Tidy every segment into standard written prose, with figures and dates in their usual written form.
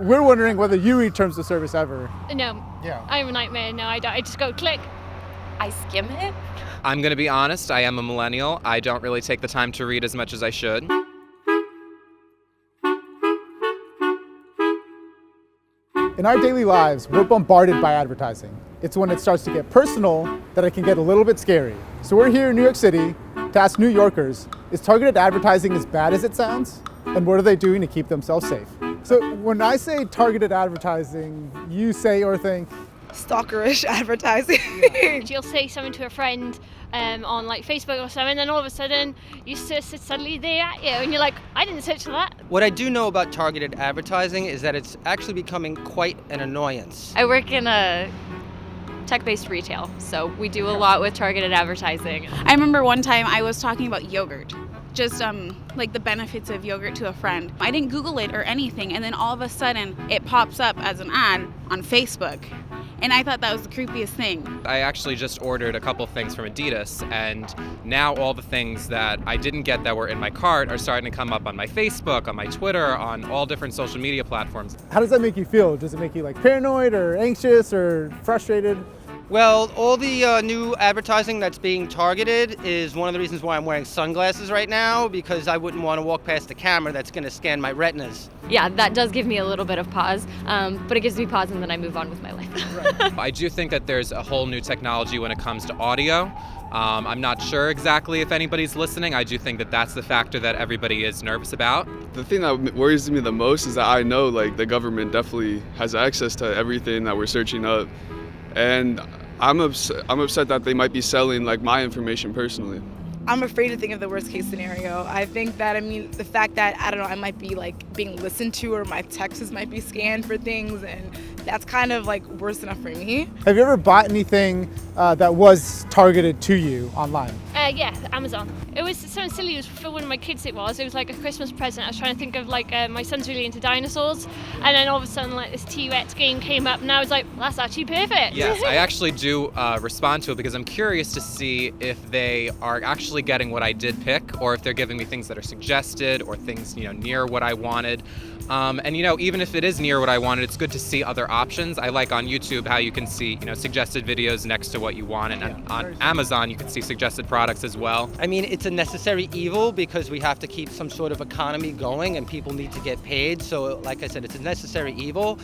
we're wondering whether you read terms of service ever. No. Yeah. I'm a nightmare. No, I don't. I just go click. I skim it. I'm going to be honest, I am a millennial. I don't really take the time to read as much as I should. In our daily lives, we're bombarded by advertising. It's when it starts to get personal that it can get a little bit scary. So we're here in New York City to ask New Yorkers, is targeted advertising as bad as it sounds? And what are they doing to keep themselves safe? So when I say targeted advertising, you say or think? Stalkerish advertising. You'll say something to a friend on like Facebook or something, and then all of a sudden you suddenly they're at you, and you're like, I didn't search for that. What I do know about targeted advertising is that it's actually becoming quite an annoyance. I work in a tech-based retail, so we do a lot with targeted advertising. I remember one time I was talking about yogurt, just like the benefits of yogurt to a friend. I didn't Google it or anything, and then all of a sudden it pops up as an ad on Facebook. And I thought that was the creepiest thing. I actually just ordered a couple things from Adidas, and now all the things that I didn't get that were in my cart are starting to come up on my Facebook, on my Twitter, on all different social media platforms. How does that make you feel? Does it make you like paranoid or anxious or frustrated? Well, all the new advertising that's being targeted is one of the reasons why I'm wearing sunglasses right now, because I wouldn't want to walk past a camera that's going to scan my retinas. Yeah, that does give me a little bit of pause, but it gives me pause and then I move on with my life. I do think that there's a whole new technology when it comes to audio. I'm not sure exactly if anybody's listening. I do think that that's the factor that everybody is nervous about. The thing that worries me the most is that I know like the government definitely has access to everything that we're searching up. And I'm upset that they might be selling like my information personally. I'm afraid to think of the worst case scenario. I think that, the fact that, I might be like being listened to, or my texts might be scanned for things, and that's kind of like worse enough for me. Have you ever bought anything that was targeted to you online? Yeah, Amazon. It was something silly. It was for one of my kids. It was like a Christmas present. I was trying to think of like my son's really into dinosaurs, and then all of a sudden like this T-Rex game came up, and I was like, well, that's actually perfect. Yes, I actually do respond to it because I'm curious to see if they are actually getting what I did pick, or if they're giving me things that are suggested or things near what I wanted. And even if it is near what I wanted, it's good to see other options. I like on YouTube how you can see suggested videos next to what you want, and on Amazon you can see suggested products as well. I mean, it's a necessary evil because we have to keep some sort of economy going and people need to get paid. So like I said, it's a necessary evil,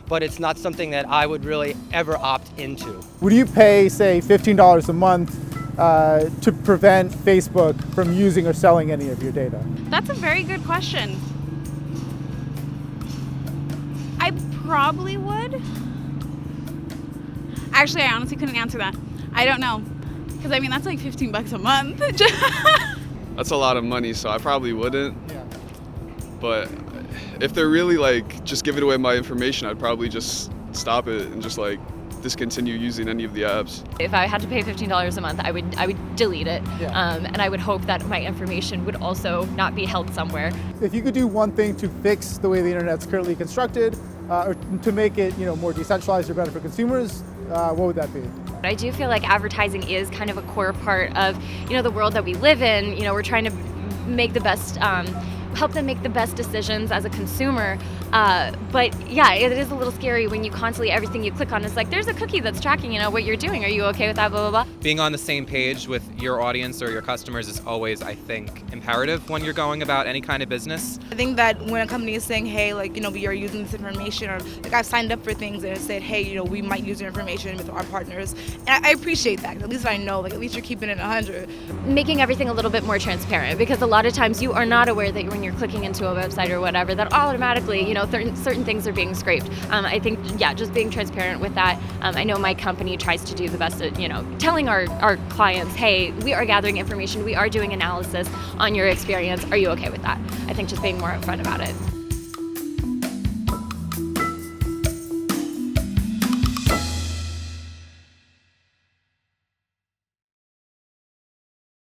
but it's not something that I would really ever opt into. Would you pay, say, $15 a month to prevent Facebook from using or selling any of your data? That's a very good question. I probably would. Actually, I honestly couldn't answer that. I don't know. Because that's like $15 a month. That's a lot of money, so I probably wouldn't. Yeah. But if they're really like just giving away my information, I'd probably just stop it and just like discontinue using any of the apps. If I had to pay $15 a month, I would delete it. Yeah. And I would hope that my information would also not be held somewhere. If you could do one thing to fix the way the internet's currently constructed, or to make it more decentralized or better for consumers, what would that be? I do feel like advertising is kind of a core part of the world that we live in. We're trying to make the best, help them make the best decisions as a consumer. But yeah, it is a little scary when you constantly, everything you click on is like, there's a cookie that's tracking, what you're doing. Are you okay with that, blah, blah, blah. Being on the same page with your audience or your customers is always, I think, imperative when you're going about any kind of business. I think that when a company is saying, hey, we are using this information, or like I've signed up for things and it said, hey, we might use your information with our partners. And I appreciate that, 'cause at least I know, at least you're keeping it 100. Making everything a little bit more transparent, because a lot of times you are not aware that when you're clicking into a website or whatever, that automatically, certain things are being scraped. I think, just being transparent with that. I know my company tries to do the best at, telling our clients, hey, we are gathering information, we are doing analysis on your experience. Are you okay with that? I think just being more upfront about it.